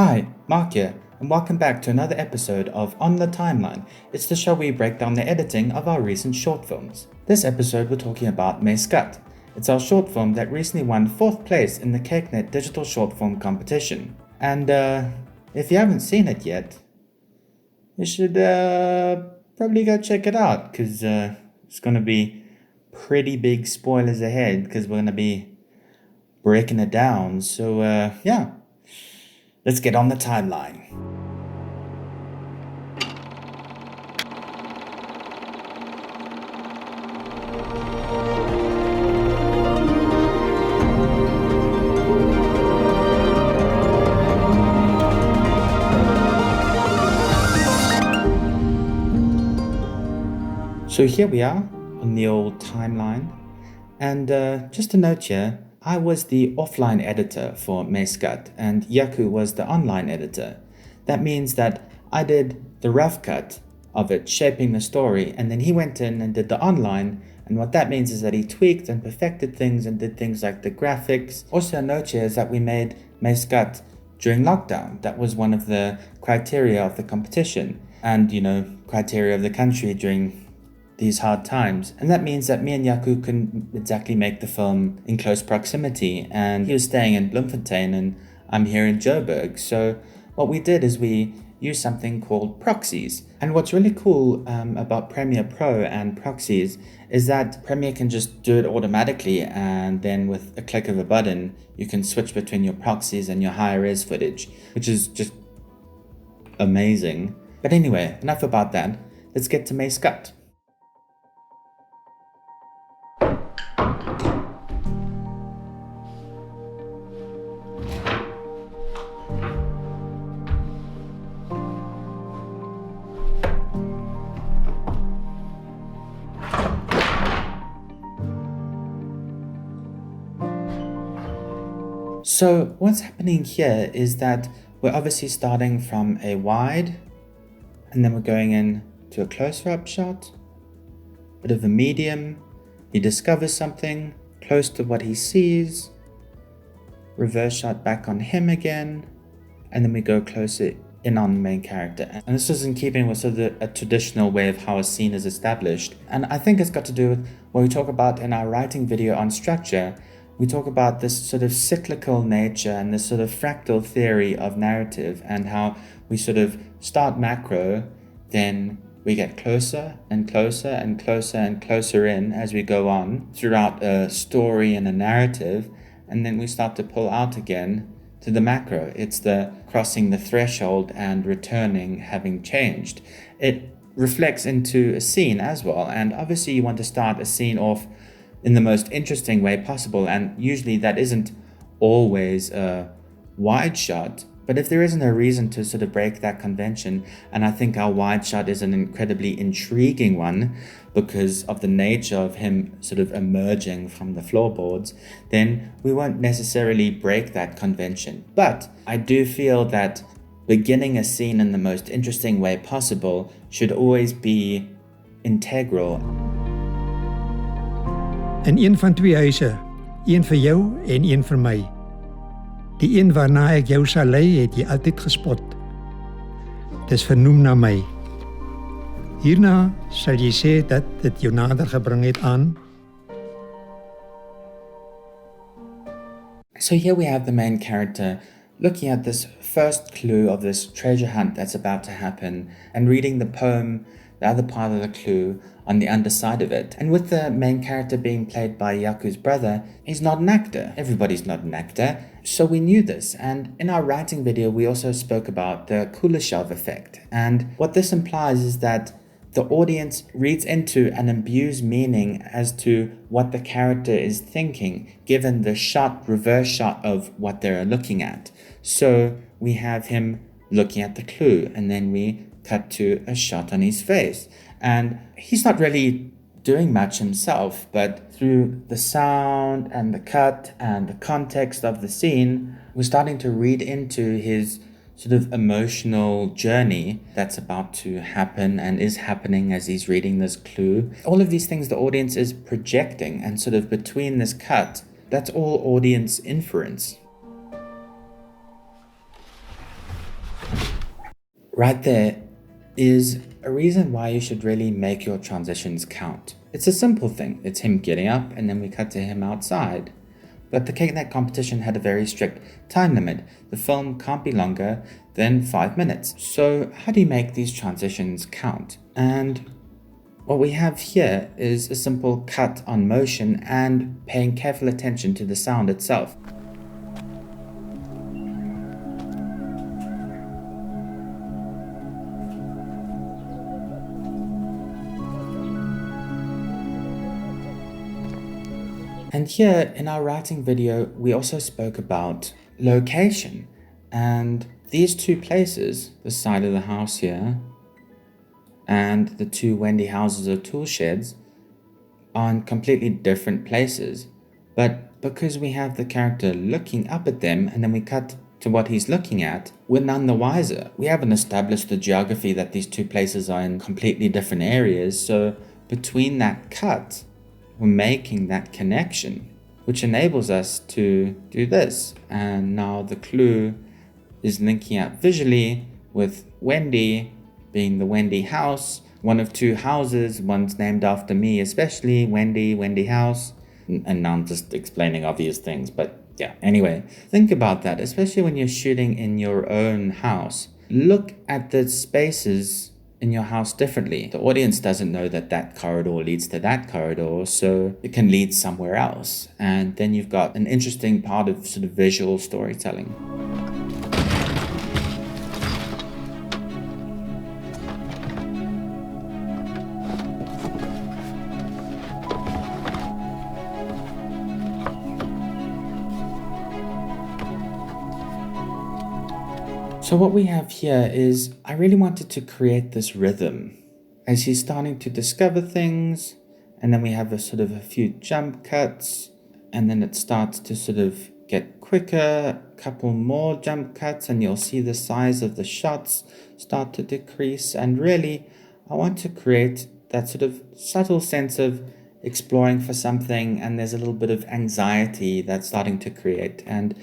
Hi, Mark here, and welcome back to another episode of On the Timeline. It's the show where we break down the editing of our recent short films. This episode we're talking about Skat. It's our short film that recently won 4th place in the CakeNet Digital Short Film Competition. And if you haven't seen it yet, you should probably go check it out, because it's going to be pretty big spoilers ahead, because we're going to be breaking it down. So yeah. Let's get on the timeline. So here we are on the old timeline. And just a note here, I was the offline editor for Skat, and Yaku was the online editor. That means that I did the rough cut of it, shaping the story, and then he went in and did the online, and what that means is that he tweaked and perfected things and did things like the graphics. Also a note here is that we made Skat during lockdown. That was one of the criteria of the competition, and criteria of the country during these hard times. And that means that me and Yaku couldn't exactly make the film in close proximity, and he was staying in Bloemfontein and I'm here in Joburg. So what we did is we used something called proxies. And what's really cool about Premiere Pro and proxies is that Premiere can just do it automatically, and then with a click of a button you can switch between your proxies and your high res footage, which is just amazing. But anyway, enough about that. Let's get to Skat. So what's happening here is that we're obviously starting from a wide, and then we're going in to a closer-up shot, bit of a medium. He discovers something close to what he sees, reverse shot back on him again, and then we go closer in on the main character. And this is in keeping with sort of a traditional way of how a scene is established. And I think it's got to do with what we talk about in our writing video on structure. We talk about this sort of cyclical nature and this sort of fractal theory of narrative, and how we sort of start macro, then we get closer and closer and closer and closer in as we go on throughout a story and a narrative, and then we start to pull out again to the macro. It's the crossing the threshold and returning, having changed. It reflects into a scene as well, and obviously you want to start a scene off in the most interesting way possible, and usually that isn't always a wide shot, but if there isn't a reason to sort of break that convention, and I think our wide shot is an incredibly intriguing one because of the nature of him sort of emerging from the floorboards, then we won't necessarily break that convention. But I do feel that beginning a scene in the most interesting way possible should always be integral. In een van twee huise, een vir jou en een vir my. Die een waarna ek jou sal lei, het jy altyd gespot. Dis vernoem na my. Hierna sal jy sê dat dit jou nader gebring het aan. So here we have the main character looking at this first clue of this treasure hunt that's about to happen, and reading the poem, the other part of the clue, on the underside of it. And with the main character being played by Yaku's brother, he's not an actor. Everybody's not an actor. So we knew this. And in our writing video, we also spoke about the Kuleshov Effect. And what this implies is that the audience reads into and imbues meaning as to what the character is thinking, given the reverse shot of what they're looking at. So we have him looking at the clue, and then we cut to a shot on his face. And he's not really doing much himself, but through the sound and the cut and the context of the scene, we're starting to read into his sort of emotional journey that's about to happen and is happening as he's reading this clue. All of these things the audience is projecting, and sort of between this cut, that's all audience inference. right there is a reason why you should really make your transitions count. It's a simple thing. It's him getting up and then we cut to him outside. But the Kinesthetic competition had a very strict time limit. The film can't be longer than 5 minutes. So how do you make these transitions count? And what we have here is a simple cut on motion and paying careful attention to the sound itself. And here in our writing video, we also spoke about location. And these two places, the side of the house here and the two Wendy houses or tool sheds, are in completely different places. But because we have the character looking up at them and then we cut to what he's looking at, we're none the wiser. We haven't established the geography that these two places are in completely different areas. So between that cut, we're making that connection, which enables us to do this. And now the clue is linking up visually with Wendy being the Wendy house, one of two houses, one's named after me, especially Wendy house. And now I'm just explaining obvious things, but yeah, anyway, think about that, especially when you're shooting in your own house. Look at the spaces in your house differently. The audience doesn't know that that corridor leads to that corridor, so it can lead somewhere else. And then you've got an interesting part of sort of visual storytelling. So what we have here is, I really wanted to create this rhythm as he's starting to discover things, and then we have a sort of a few jump cuts, and then it starts to sort of get quicker, a couple more jump cuts, and you'll see the size of the shots start to decrease. And really, I want to create that sort of subtle sense of exploring for something, and there's a little bit of anxiety that's starting to create. And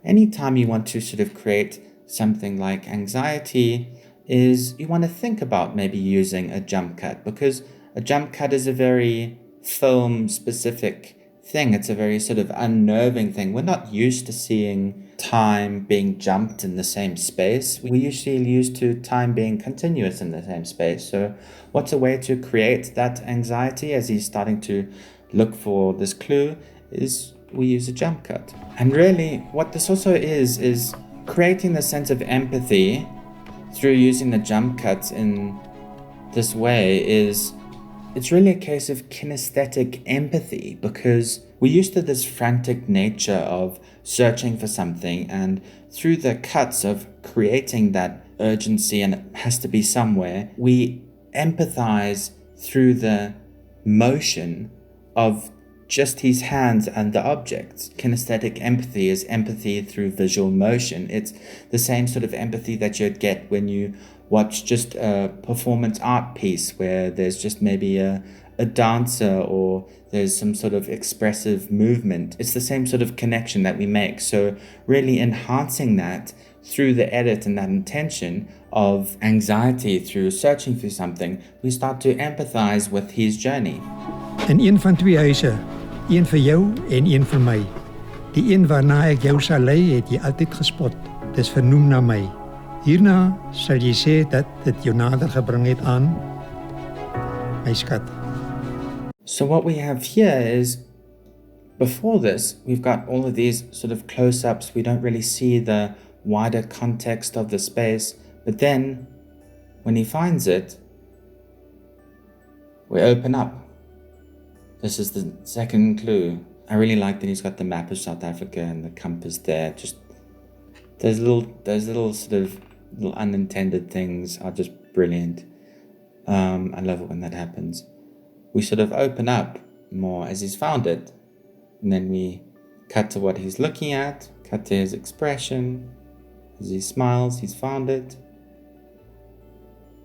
anytime you want to sort of create something like anxiety, is you want to think about maybe using a jump cut, because a jump cut is a very film specific thing. It's a very sort of unnerving thing. We're not used to seeing time being jumped in the same space. We're usually used to time being continuous in the same space. So what's a way to create that anxiety as he's starting to look for this clue is we use a jump cut. And really what this also is creating the sense of empathy through using the jump cuts in this way it's really a case of kinesthetic empathy, because we're used to this frantic nature of searching for something, and through the cuts of creating that urgency and it has to be somewhere, we empathize through the motion of just his hands and the objects. Kinesthetic empathy is empathy through visual motion. It's the same sort of empathy that you'd get when you watch just a performance art piece where there's just maybe a dancer or there's some sort of expressive movement. It's the same sort of connection that we make. So really enhancing that through the edit and that intention of anxiety through searching for something, we start to empathize with his journey. In een van twee huise, een vir jou en een vir my. Die een waarna ek jou sal lei, het jy altyd gespot. Dis vernoem na my. Hierna sal jy sê dat dit jou nader gebring het aan my skat. So what we have here is, before this, we've got all of these sort of close-ups. We don't really see the wider context of the space. But then, when he finds it, we open up. This is the second clue. I really like that he's got the map of South Africa and the compass there. Just those little sort of little unintended things are just brilliant. I love it when that happens. We sort of open up more as he's found it, and then we cut to what he's looking at, cut to his expression as he smiles, he's found it.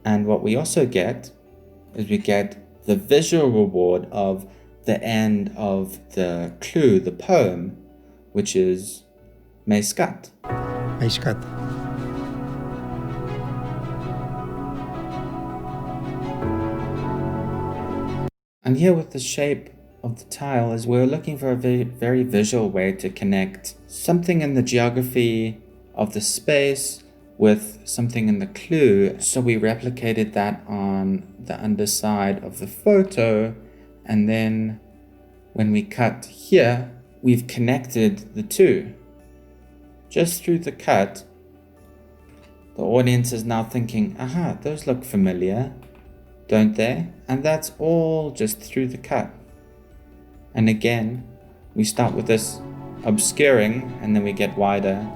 And what we also get is we get the visual reward of the end of the clue, the poem, which is my Skat. My skat. And here with the shape of the tile is we're looking for a very visual way to connect something in the geography of the space with something in the clue. So we replicated that on the underside of the photo, and then when we cut here, we've connected the two. Just through the cut, the audience is now thinking, aha, those look familiar, don't they? And that's all just through the cut. And again, we start with this obscuring, and then we get wider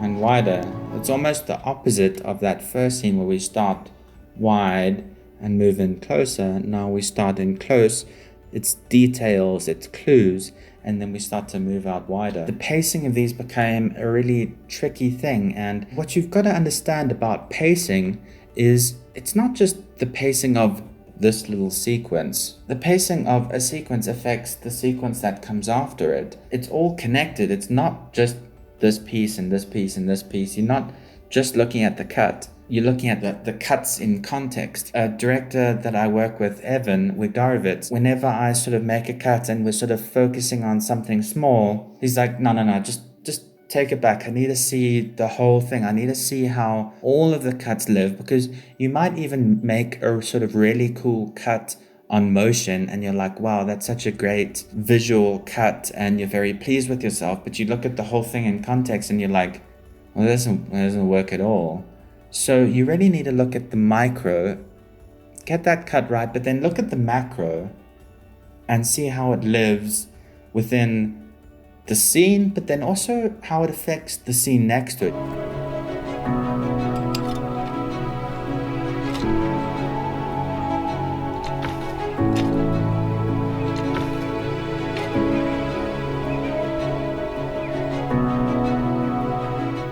and wider. It's almost the opposite of that first scene where we start wide and move in closer. Now we start in close, it's details, it's clues, and then we start to move out wider. The pacing of these became a really tricky thing, and what you've got to understand about pacing is it's not just the pacing of this little sequence. The pacing of a sequence affects the sequence that comes after it. It's all connected. It's not just this piece and this piece and this piece. You're not just looking at the cut. You're looking at the cuts in context. A director that I work with, Evan Wigarovitz, whenever I sort of make a cut and we're sort of focusing on something small, he's like, no, just take it back. I need to see the whole thing. I need to see how all of the cuts live, because you might even make a sort of really cool cut on motion and you're like, wow, that's such a great visual cut and you're very pleased with yourself, but you look at the whole thing in context and you're like, well, it doesn't work at all. So you really need to look at the micro, get that cut right, but then look at the macro and see how it lives within the scene, but then also how it affects the scene next to it.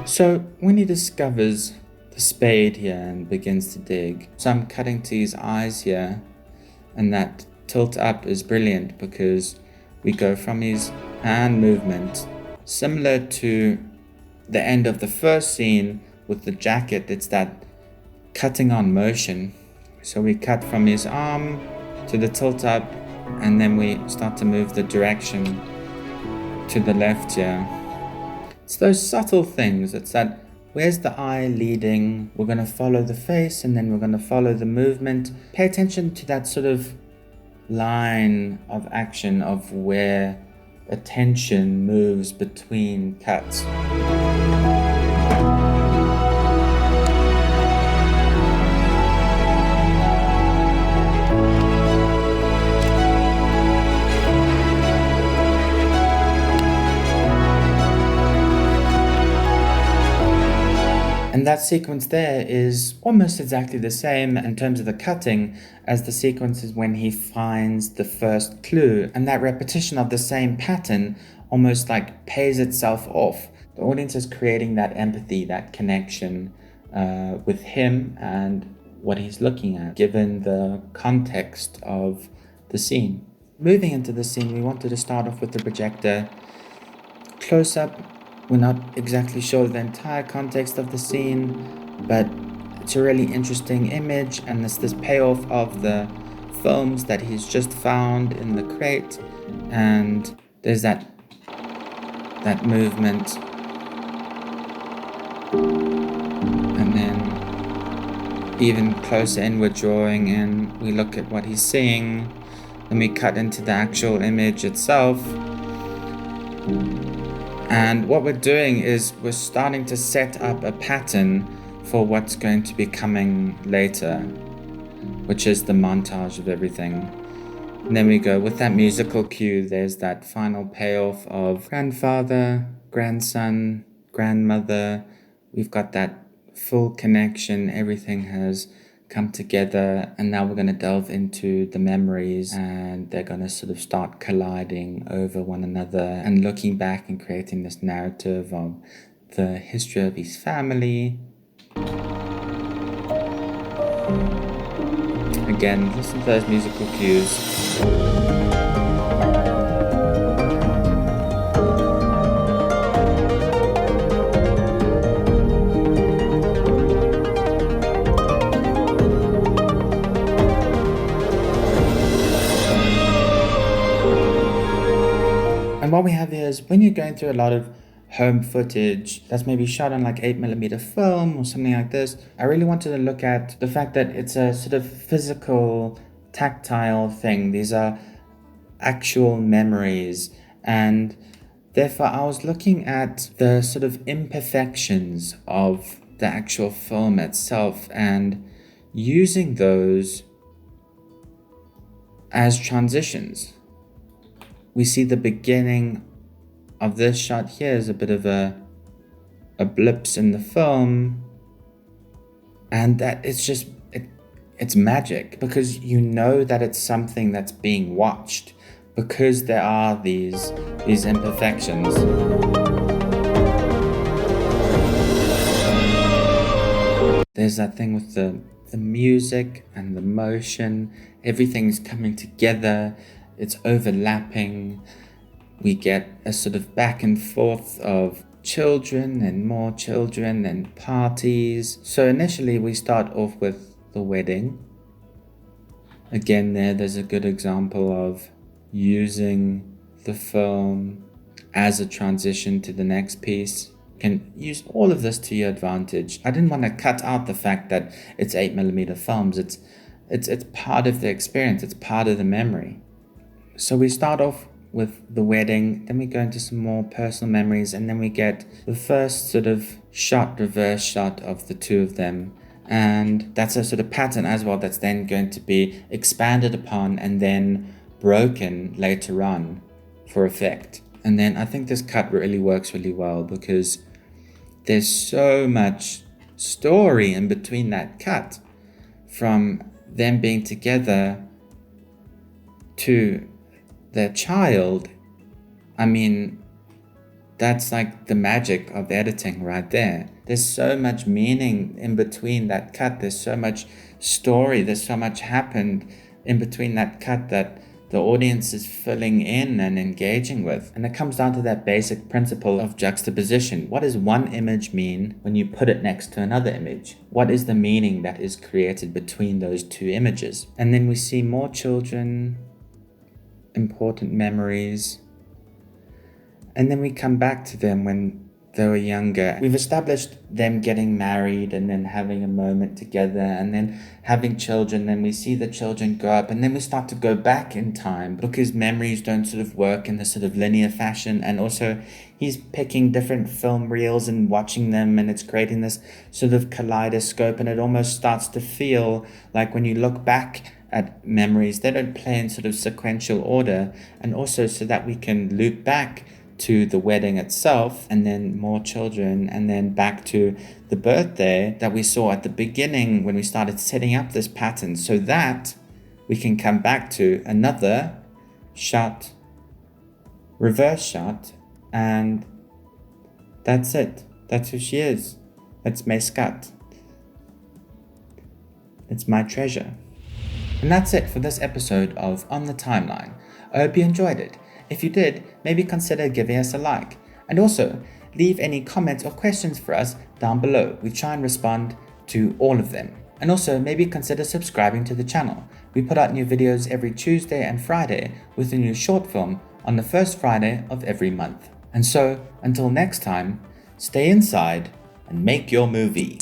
So when he discovers the spade here and begins to dig, so I'm cutting to his eyes here, and that tilt up is brilliant because we go from his hand movement, similar to the end of the first scene with the jacket. It's that cutting on motion. So we cut from his arm to the tilt up, and then we start to move the direction to the left here. It's those subtle things. It's that, where's the eye leading? We're going to follow the face, and then we're going to follow the movement. Pay attention to that sort of line of action of where attention moves between cuts. And that sequence there is almost exactly the same in terms of the cutting as the sequences when he finds the first clue. And that repetition of the same pattern almost like pays itself off. The audience is creating that empathy, that connection with him and what he's looking at, given the context of the scene. Moving into the scene, we wanted to start off with the projector close up. We're not exactly sure the entire context of the scene, but it's a really interesting image, and it's this payoff of the films that he's just found in the crate, and there's that movement, and then even closer in we're drawing in, we look at what he's seeing, then we cut into the actual image itself. And what we're doing is we're starting to set up a pattern for what's going to be coming later, which is the montage of everything. And then we go with that musical cue, there's that final payoff of grandfather, grandson, grandmother. We've got that full connection, everything has come together, and now we're going to delve into the memories, and they're going to sort of start colliding over one another and looking back and creating this narrative of the history of his family. Again, listen to those musical cues. And what we have here is when you're going through a lot of home footage that's maybe shot on like 8mm film or something like this, I really wanted to look at the fact that it's a sort of physical, tactile thing. These are actual memories, and therefore I was looking at the sort of imperfections of the actual film itself and using those as transitions. We see the beginning of this shot here is a bit of a blips in the film, and that it's magic because you know that it's something that's being watched because there are these imperfections. There's that thing with the music and the motion, everything's coming together, it's overlapping. We get a sort of back and forth of children and more children and parties. So initially we start off with the wedding. Again, there's a good example of using the film as a transition to the next piece. You can use all of this to your advantage. I didn't want to cut out the fact that it's 8mm films. It's part of the experience. It's part of the memory. So we start off with the wedding, then we go into some more personal memories, and then we get the first sort of reverse shot of the two of them. And that's a sort of pattern as well that's then going to be expanded upon and then broken later on for effect. And then I think this cut really works really well because there's so much story in between that cut, from them being together to their child. I mean, that's like the magic of editing right there. There's so much meaning in between that cut. There's so much story. There's so much happened in between that cut that the audience is filling in and engaging with. And it comes down to that basic principle of juxtaposition. What does one image mean when you put it next to another image? What is the meaning that is created between those two images? And then we see more children, important memories, and then we come back to them when they were younger. We've established them getting married and then having a moment together and then having children. Then we see the children grow up, and then we start to go back in time because memories don't sort of work in this sort of linear fashion. And also he's picking different film reels and watching them, and it's creating this sort of kaleidoscope, and it almost starts to feel like when you look back at memories, they don't play in sort of sequential order. And also so that we can loop back to the wedding itself, and then more children, and then back to the birthday that we saw at the beginning when we started setting up this pattern, so that we can come back to another shot, reverse shot, and that's it. That's who she is. That's my Skat. It's my treasure. And that's it for this episode of On the Timeline. I hope you enjoyed it. If you did, maybe consider giving us a like. And also, leave any comments or questions for us down below. We try and respond to all of them. And also, maybe consider subscribing to the channel. We put out new videos every Tuesday and Friday with a new short film on the first Friday of every month. And so, until next time, stay inside and make your movie.